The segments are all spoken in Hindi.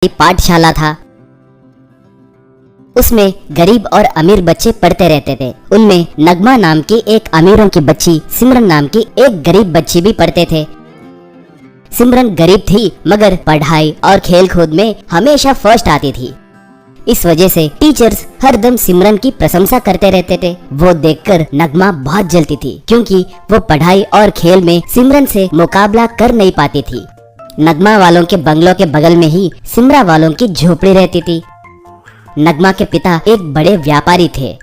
पाठशाला था। उसमें गरीब और अमीर बच्चे पढ़ते रहते थे। उनमें नगमा नाम की एक अमीरों की बच्ची, सिमरन नाम की एक गरीब बच्ची भी पढ़ते थे। सिमरन गरीब थी मगर पढ़ाई और खेल कूद में हमेशा फर्स्ट आती थी। इस वजह से टीचर्स हरदम सिमरन की प्रशंसा करते रहते थे। वो देखकर नगमा बहुत जलती थी क्योंकि वो पढ़ाई और खेल में सिमरन से मुकाबला कर नहीं पाती थी। नगमा वालों के बंगलों के बगल में ही सिमरा वालों की झोपड़ी रहती थी। नगमा के पिता एक बड़े व्यापारी थे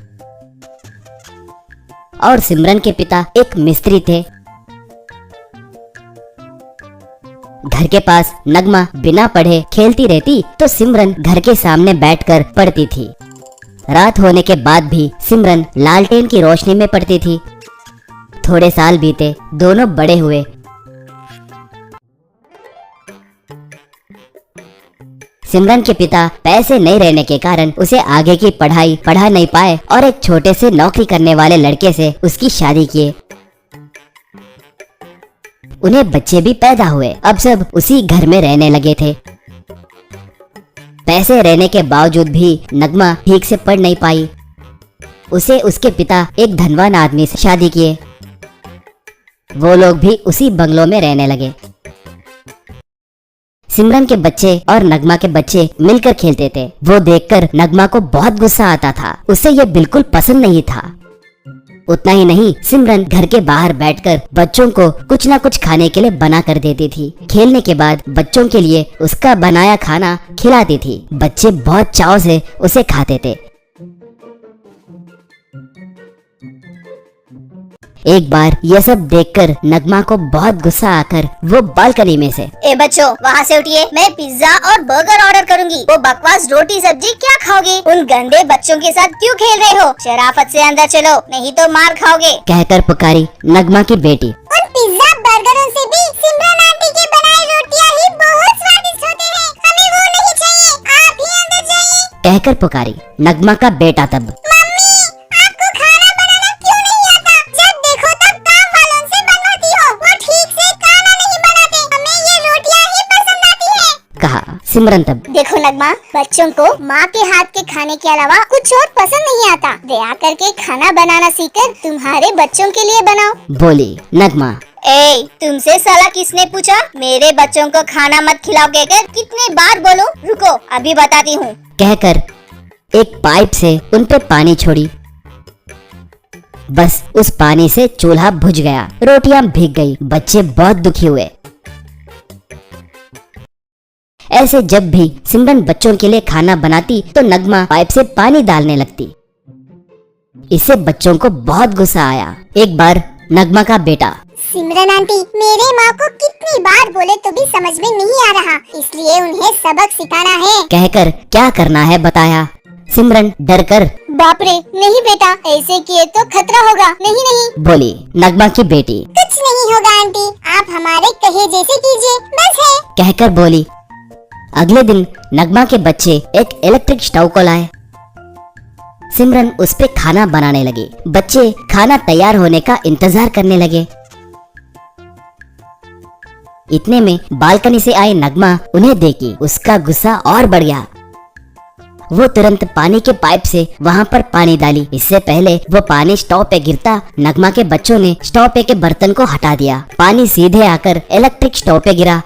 और सिमरन के पिता एक मिस्त्री थे। घर के पास नगमा बिना पढ़े खेलती रहती तो सिमरन घर के सामने बैठकर पढ़ती थी। रात होने के बाद भी सिमरन लालटेन की रोशनी में पढ़ती थी। थोड़े साल बीते, दोनों बड़े हुए। सिमरन के पिता पैसे नहीं रहने के कारण उसे आगे की पढ़ाई पढ़ा नहीं पाए और एक छोटे से नौकरी करने वाले लड़के से उसकी शादी किए। उन्हें बच्चे भी पैदा हुए। अब सब उसी घर में रहने लगे थे। पैसे रहने के बावजूद भी नगमा ठीक से पढ़ नहीं पाई। उसे उसके पिता एक धनवान आदमी से शादी किए। वो लोग भी उसी बंगलों में रहने लगे। सिमरन के बच्चे और नगमा के बच्चे मिलकर खेलते थे। वो देखकर नगमा को बहुत गुस्सा आता था। उसे ये बिल्कुल पसंद नहीं था। उतना ही नहीं, सिमरन घर के बाहर बैठकर बच्चों को कुछ न कुछ खाने के लिए बना कर देती थी। खेलने के बाद बच्चों के लिए उसका बनाया खाना खिलाती थी। बच्चे बहुत चाव से उसे खाते थे। एक बार यह सब देखकर नगमा को बहुत गुस्सा आकर वो बालकनी में से, ए बच्चों, वहाँ से उठिए, मैं पिज्जा और बर्गर ऑर्डर करूंगी। वो बकवास रोटी सब्जी क्या खाओगे? उन गंदे बच्चों के साथ क्यों खेल रहे हो? शराफत से अंदर चलो, नहीं तो मार खाओगे, कहकर पुकारी नगमा की बेटी। उन पिज्जा बर्गरों से भी सिमरन आंटी के बनाए रोटियां ही बहुत स्वादिष्ट होते हैं। हमें वो नहीं चाहिए, आप ही अंदर जाइए, कहकर पुकारी नगमा का बेटा। तब कहा सिमरन। तब देखो नगमा, बच्चों को माँ के हाथ के खाने के अलावा कुछ और पसंद नहीं आता। दया करके खाना बनाना सीखकर तुम्हारे बच्चों के लिए बनाओ, बोली नगमा। ए, तुमसे साला किसने पूछा मेरे बच्चों को खाना मत खिलाओ कहकर? कितने बार बोलो? रुको, अभी बताती हूँ, कहकर एक पाइप से उन पे पानी छोड़ी। बस उस पानी से चूल्हा बुझ गया, रोटियां भीग गई। बच्चे बहुत दुखी हुए। ऐसे जब भी सिमरन बच्चों के लिए खाना बनाती तो नगमा पाइप से पानी डालने लगती। इससे बच्चों को बहुत गुस्सा आया। एक बार नगमा का बेटा, सिमरन आंटी, मेरे माँ को कितनी बार बोले तो भी समझ में नहीं आ रहा, इसलिए उन्हें सबक सिखाना है, कहकर क्या करना है बताया। सिमरन डर कर, बाप रे, नहीं बेटा, ऐसे किए तो खतरा होगा। नहीं नहीं, बोली नगमा की बेटी। कुछ नहीं होगा आंटी, आप हमारे कहे जैसे कीजिए, बस है, कहकर बोली। अगले दिन नगमा के बच्चे एक इलेक्ट्रिक स्टोव को लाए। सिमरन उस पे खाना बनाने लगी। बच्चे खाना तैयार होने का इंतजार करने लगे। इतने में बालकनी से आई नगमा उन्हें देखी। उसका गुस्सा और बढ़ गया। वो तुरंत पानी के पाइप से वहाँ पर पानी डाली। इससे पहले वो पानी स्टोव पे गिरता, नगमा के बच्चों ने स्टोव पे के बर्तन को हटा दिया। पानी सीधे आकर इलेक्ट्रिक स्टोव पे गिरा।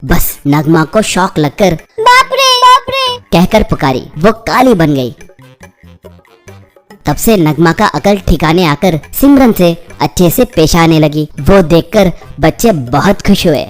बस नगमा को शॉक लगकर बाप रे कहकर पुकारी। वो काली बन गई। तब से नगमा का अकल ठिकाने आकर सिमरन से अच्छे से पेश आने लगी। वो देखकर बच्चे बहुत खुश हुए।